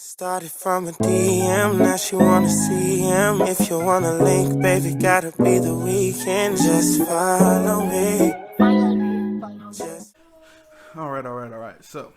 Started from a DM, now she wanna see him. If you wanna link, baby, gotta be the weekend. Just follow me. All right. So,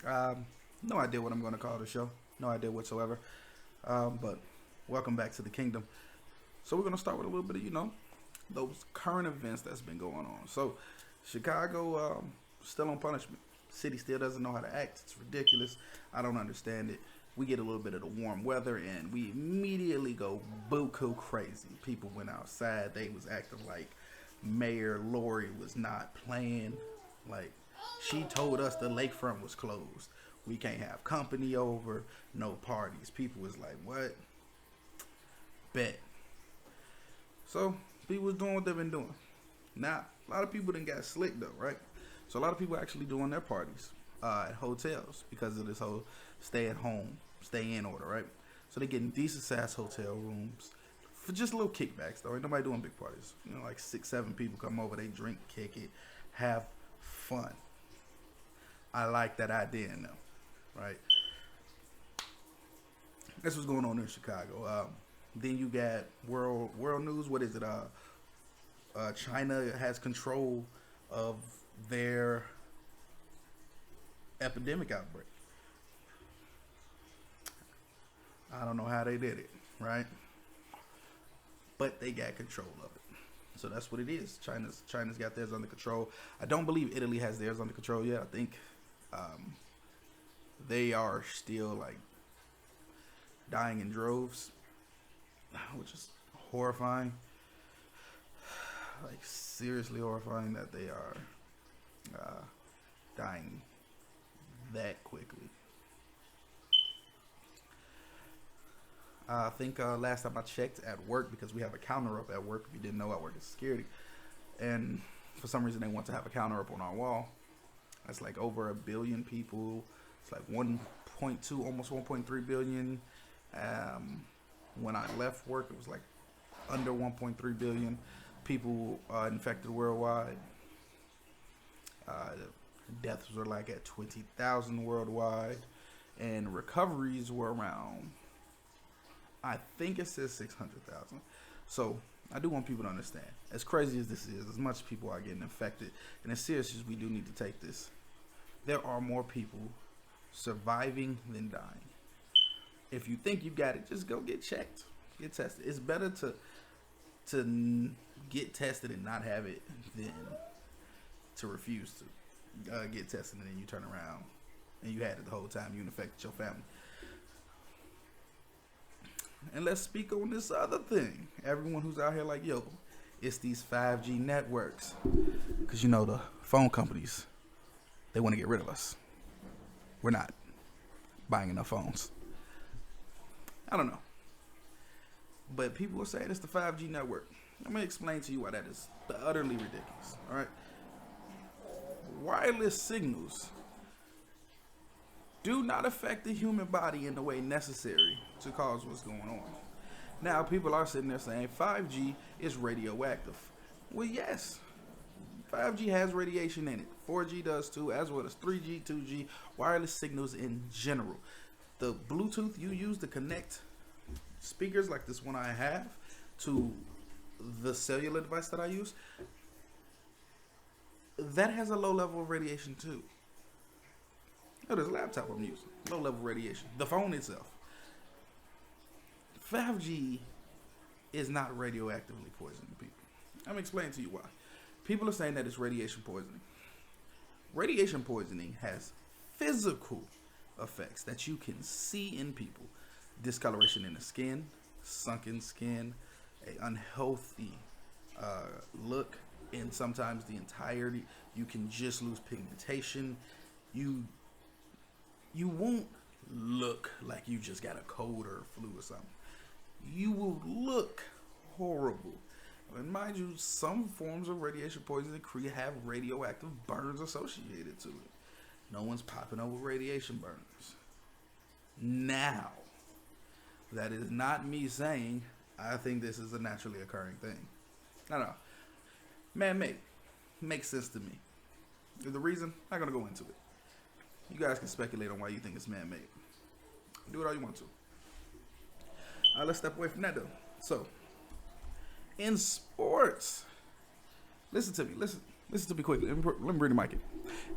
no idea what I'm going to call the show. No idea whatsoever. But welcome back to the kingdom. So we're going to start with a little bit of, those current events that's been going on. So, Chicago still on punishment. City still doesn't know how to act. It's ridiculous. I don't understand it. We get a little bit of the warm weather and we immediately go buku crazy. People went outside. They was acting like Mayor Lori was not playing. Like, she told us the lakefront was closed. We can't have company over, no parties. People was like, what? Bet. So, people was doing what they've been doing. Now, a lot of people didn't got slick though, right? So a lot of people actually doing their parties at hotels because of this whole stay at home, stay in order, right? So they getting decent ass hotel rooms for just little kickbacks though. Ain't nobody doing big parties. Like 6, 7 people come over, they drink, kick it, have fun. I like that idea in them, right? That's what's going on in Chicago. Then you got world news. What is it? China has control of their epidemic outbreak. I don't know how they did it, right? But they got control of it. So that's what it is. China's got theirs under control. I don't believe Italy has theirs under control yet. I think they are still like dying in droves, which is horrifying. Like seriously horrifying that they are dying that quickly. I think last time I checked at work, because we have a counter up at work. If you didn't know, I work as security, and for some reason they want to have a counter up on our wall. That's like over 1 billion people. It's like 1.2, almost 1.3 billion. When I left work, it was like under 1.3 billion people infected worldwide. Deaths were like at 20,000 worldwide, and recoveries were around, I think it says 600,000. So I do want people to understand, as crazy as this is, as much people are getting infected, and as serious as we do need to take this, there are more people surviving than dying. If you think you got it, just go get checked, get tested. It's better to get tested and not have it than to refuse to get tested and then you turn around and you had it the whole time. You infected your family. And let's speak on this other thing. Everyone who's out here like, yo, it's these 5G networks. Because the phone companies, they want to get rid of us. We're not buying enough phones. I don't know. But people are saying it's the 5G network. Let me explain to you why that is utterly ridiculous. All right? Wireless signals do not affect the human body in the way necessary to cause what's going on. Now, people are sitting there saying 5G is radioactive. Well, yes. 5G has radiation in it. 4G does too, as well as 3G, 2G, wireless signals in general. The Bluetooth you use to connect speakers like this one I have to the cellular device that I use, that has a low level of radiation too. This laptop I'm using, low level radiation. The phone itself. 5G is not radioactively poisoning people. I'm going to explain to you why. People are saying that it's radiation poisoning. Radiation poisoning has physical effects that you can see in people. Discoloration in the skin, sunken skin, a unhealthy look, and sometimes the entirety. You can just lose pigmentation. You won't look like you just got a cold or a flu or something. You will look horrible. And mind you, some forms of radiation poisoning have radioactive burns associated to it. No one's popping up with radiation burns. Now, that is not me saying I think this is a naturally occurring thing. I don't know. Man-made. Makes sense to me. The reason, I'm not going to go into it. You guys can speculate on why you think it's man-made. Do it all you want to. Let's step away from that though. So, in sports, listen to me. Listen to me quickly. Let me bring the mic in.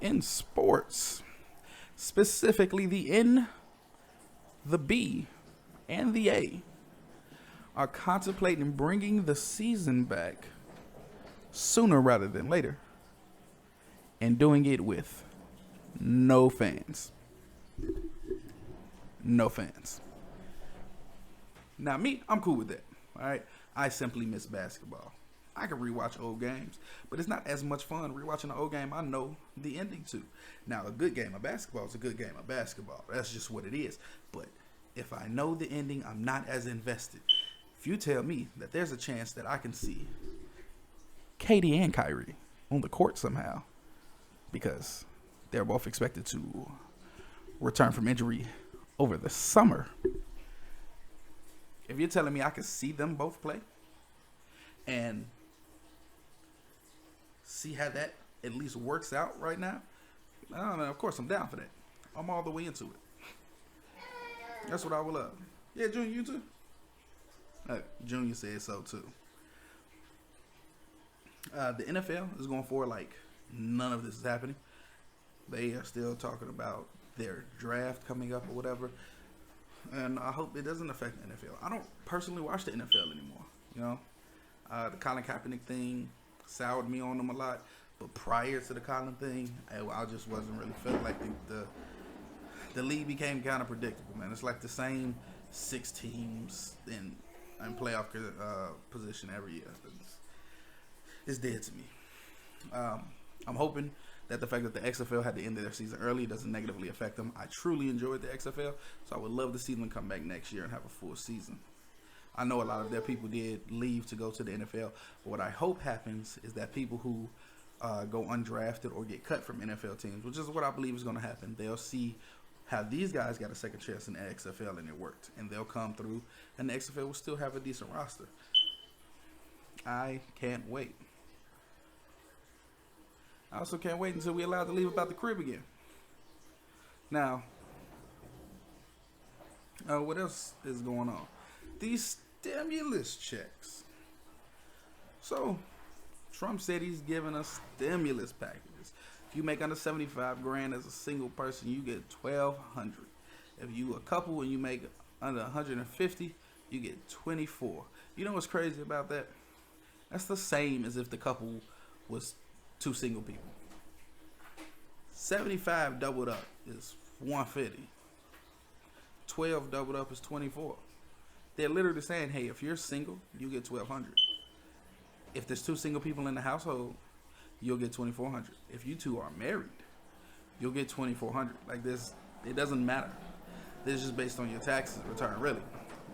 In sports, specifically the N, the B, and the A, are contemplating bringing the season back sooner rather than later, and doing it with no fans. No fans. Now me, I'm cool with that. All right, I simply miss basketball. I can rewatch old games, but it's not as much fun rewatching an old game I know the ending to. Now, a good game of basketball is a good game of basketball. That's just what it is. But if I know the ending, I'm not as invested. If you tell me that there's a chance that I can see Katie and Kyrie on the court somehow, because they're both expected to return from injury over the summer. If you're telling me I can see them both play and see how that at least works out right now, I don't know, of course I'm down for that. I'm all the way into it. That's what I would love. Yeah, Junior, you too? Junior said so too. The NFL is going forward like none of this is happening. They are still talking about their draft coming up or whatever. And I hope it doesn't affect the NFL. I don't personally watch the NFL anymore. You know, the Colin Kaepernick thing soured me on them a lot. But prior to the Colin thing, I just wasn't really feeling like the league became kind of predictable, man. It's like the same 6 teams in playoff position every year. It's dead to me. I'm hoping that the fact that the XFL had to end their season early doesn't negatively affect them. I truly enjoyed the XFL, so I would love to see them come back next year and have a full season. I know a lot of their people did leave to go to the NFL, but what I hope happens is that people who go undrafted or get cut from NFL teams, which is what I believe is going to happen, they'll see how these guys got a second chance in the XFL and it worked, and they'll come through, and the XFL will still have a decent roster. I can't wait. I also can't wait until we're allowed to leave about the crib again. Now, what else is going on? These stimulus checks. So, Trump said he's giving us stimulus packages. If you make under 75 grand as a single person, you get $1,200. If you a couple and you make under 150, you get 24. You know what's crazy about that? That's the same as if the couple was 2 single people. 75 doubled up is 150. 12 doubled up is 24. They're literally saying, hey, if you're single, you get 1,200. If there's 2 single people in the household, you'll get 2,400. If you 2 are married, you'll get 2,400. Like this, it doesn't matter. This is just based on your taxes return, really.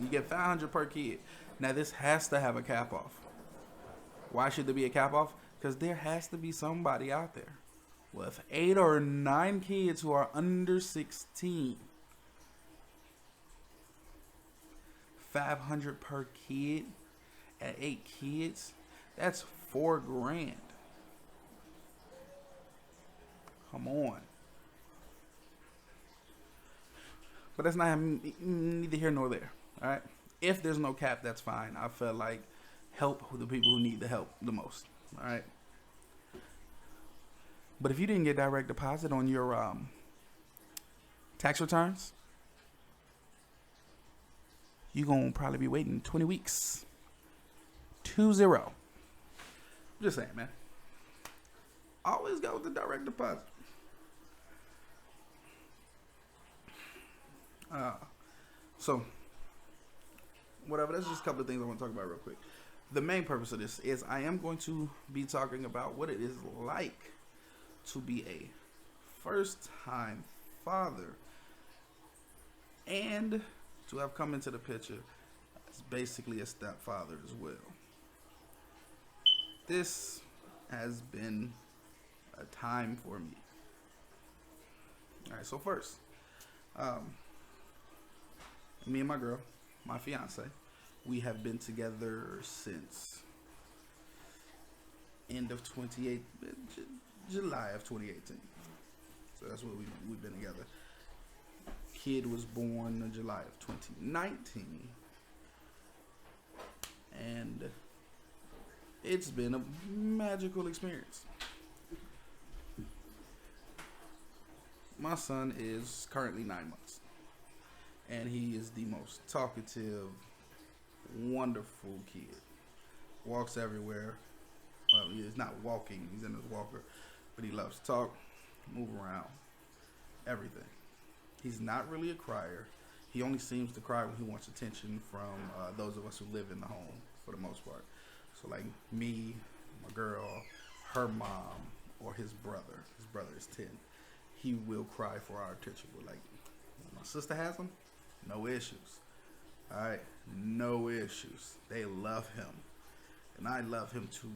You get 500 per kid. Now this has to have a cap off. Why should there be a cap off? Because there has to be somebody out there with 8 or 9 kids who are under 16. 500 per kid at 8 kids. That's $4,000. Come on. But that's not neither here nor there. All right. If there's no cap, that's fine. I feel like help the people who need the help the most. All right. But if you didn't get direct deposit on your tax returns, you're going to probably be waiting 20 weeks. 20. I'm just saying, man. Always go with the direct deposit. So, whatever. That's just a couple of things I want to talk about real quick. The main purpose of this is I am going to be talking about what it is like to be a first-time father and to have come into the picture as basically a stepfather as well. This has been a time for me. Alright, so first, me and my girl, my fiance, we have been together since end of July of 2018. So that's what we've been together. kid was born in July of 2019, and it's been a magical experience. My son is currently 9 months, and he is the most talkative, wonderful kid. Walks everywhere. Well, he's not walking, he's in his walker, but he loves to talk, move around, everything. He's not really a crier. He only seems to cry when he wants attention from those of us who live in the home, for the most part. So, like me, my girl, her mom, or his brother. His brother is 10. He will cry for our attention. But like, when my sister has him, no issues. All right, no issues. They love him, and I love him to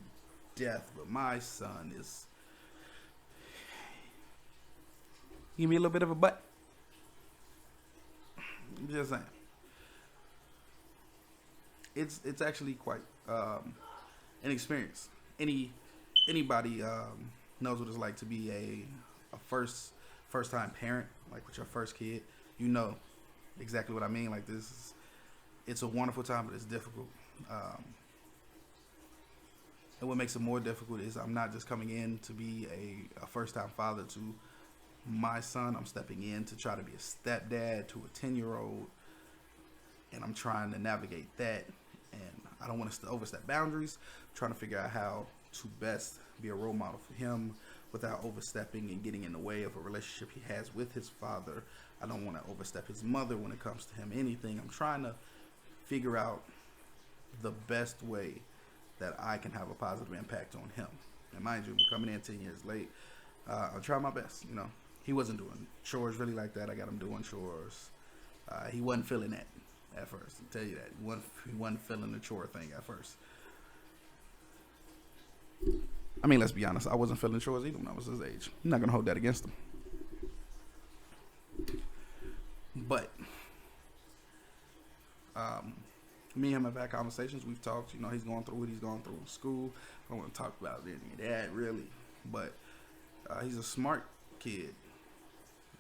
death. But my son is, give me a little bit of a butt. I'm just saying. It's actually quite an experience. Anybody knows what it's like to be a first time parent, like with your first kid. You know exactly what I mean. Like it's a wonderful time, but it's difficult. And what makes it more difficult is I'm not just coming in to be a first time father to my son. I'm stepping in to try to be a stepdad to a 10-year-old, and I'm trying to navigate that. And I don't want to overstep boundaries. I'm trying to figure out how to best be a role model for him without overstepping and getting in the way of a relationship he has with his father. I don't want to overstep his mother when it comes to him. Anything. I'm trying to figure out the best way that I can have a positive impact on him. And mind you, I'm coming in 10 years late. I'll try my best. You know, he wasn't doing chores really like that. I got him doing chores. He wasn't feeling that at first. I'll tell you that. He wasn't feeling the chore thing at first. I mean, let's be honest. I wasn't feeling chores either when I was his age. I'm not going to hold that against him. But me and him have had conversations. We've talked. You know, he's going through what he's going through in school. I don't want to talk about any of that, really. But he's a smart kid.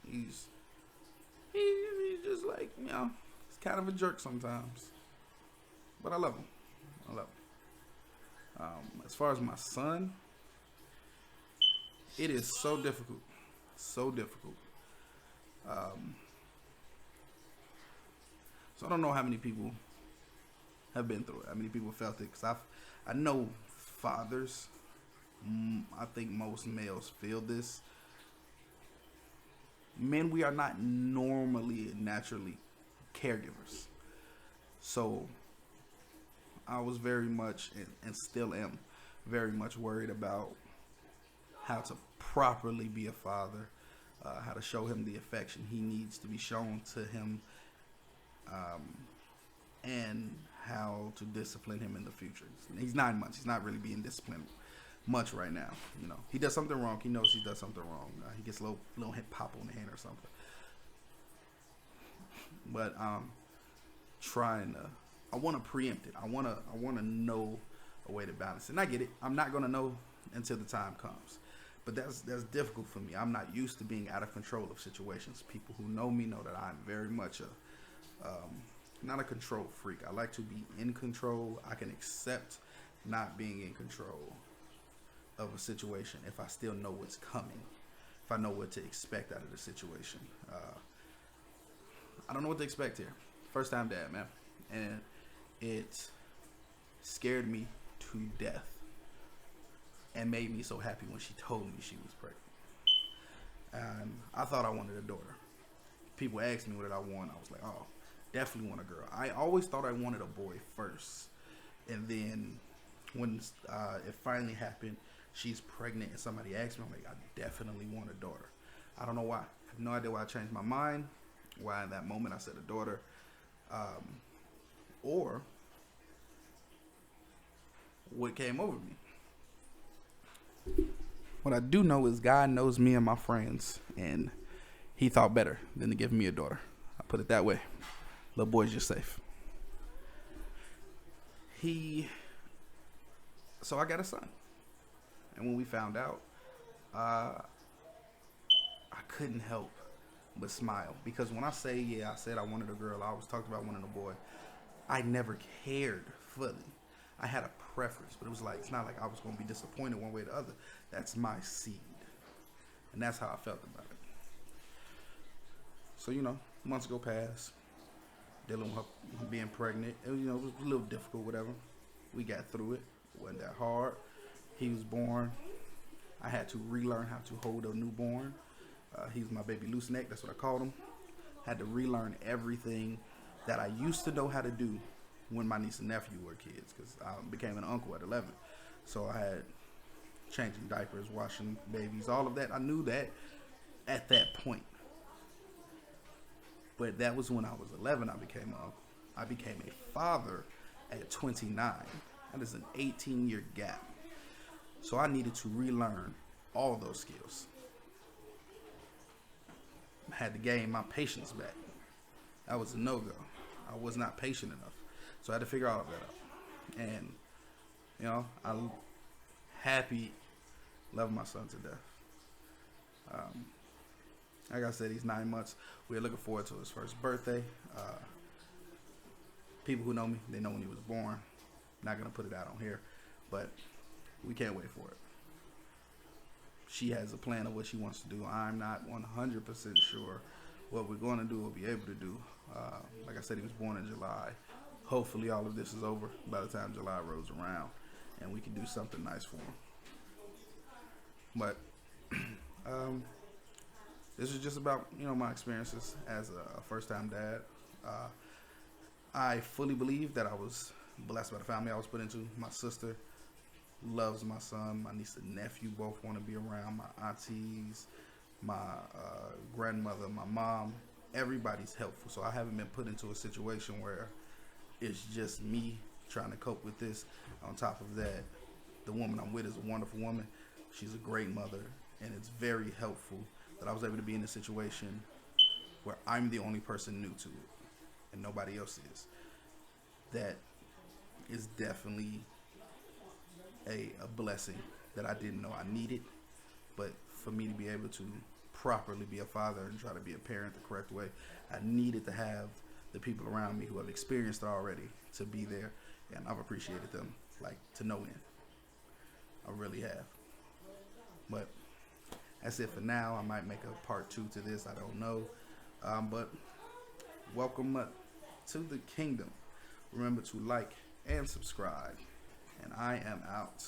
He's just like, you know, he's kind of a jerk sometimes. But I love him. I love him. As far as my son, it is so difficult. So difficult. So I don't know how many people have been through it. How many people felt it? Because I know fathers. I think most males feel this. Men, we are not normally naturally caregivers. So I was very much, and still am, very much worried about how to properly be a father, how to show him the affection he needs to be shown to him, and how to discipline him in the future. He's 9 months. He's not really being disciplined much right now. You know, he does something wrong. He knows he does something wrong. He gets a little hit pop on the hand or something. But trying to. I want to preempt it. I want to know a way to balance it. And I get it. I'm not gonna know until the time comes. But that's difficult for me. I'm not used to being out of control of situations. People who know me know that I'm very much not a control freak. I like to be in control. I can accept not being in control of a situation if I still know what's coming. If I know what to expect out of the situation. I don't know what to expect here. First time dad, man. And it scared me to death. And made me so happy when she told me she was pregnant. And I thought I wanted a daughter. People asked me what did I want. I was like, oh, definitely want a girl. I always thought I wanted a boy first. And then when it finally happened, she's pregnant and somebody asked me, I'm like, I definitely want a daughter. I don't know why. I have no idea why I changed my mind. Why in that moment I said a daughter. Or what came over me. What I do know is God knows me and my friends, and he thought better than to give me a daughter. I put it that way. Little boy's just safe. So I got a son. And when we found out, I couldn't help but smile. Because when I say, yeah, I said I wanted a girl, I was talking about wanting a boy. I never cared fully. I had a preference, but it was like, it's not like I was going to be disappointed one way or the other. That's my seed. And that's how I felt about it. So, months go past, dealing with her being pregnant. It was a little difficult, whatever. We got through it. It wasn't that hard. He was born. I had to relearn how to hold a newborn. He was my baby loose neck. That's what I called him. Had to relearn everything that I used to know how to do when my niece and nephew were kids, because I became an uncle at 11. So I had changing diapers, washing babies, all of that. I knew that at that point. But that was when I was 11, I became an uncle. I became a father at 29. That is an 18-year gap. So I needed to relearn all those skills. I had to gain my patience back. That was a no-go. I was not patient enough. So I had to figure all of that out. And, I'm happy, love my son to death. Like I said, he's 9 months. We're looking forward to his first birthday. People who know me, they know when he was born. Not going to put it out on here, but we can't wait for it. She has a plan of what she wants to do. I'm not 100% sure what we're going to do or be able to do. Like I said, he was born in July. Hopefully all of this is over by the time July rolls around and we can do something nice for him. But this is just about, my experiences as a first-time dad. I fully believe that I was blessed by the family I was put into. My sister loves my son. My niece and nephew both want to be around. My aunties, my grandmother, my mom. Everybody's helpful. So I haven't been put into a situation where it's just me trying to cope with this. On top of that, the woman I'm with is a wonderful woman. She's a great mother, and it's very helpful that I was able to be in a situation where I'm the only person new to it and nobody else is. That is definitely a blessing that I didn't know I needed. But for me to be able to properly be a father and try to be a parent the correct way, I needed to have the people around me who have experienced it already to be there, and I've appreciated them like to no end. I really have. But that's it for now. I might make a part 2 to this. I don't know. But welcome to the kingdom. Remember to like and subscribe. And I am out.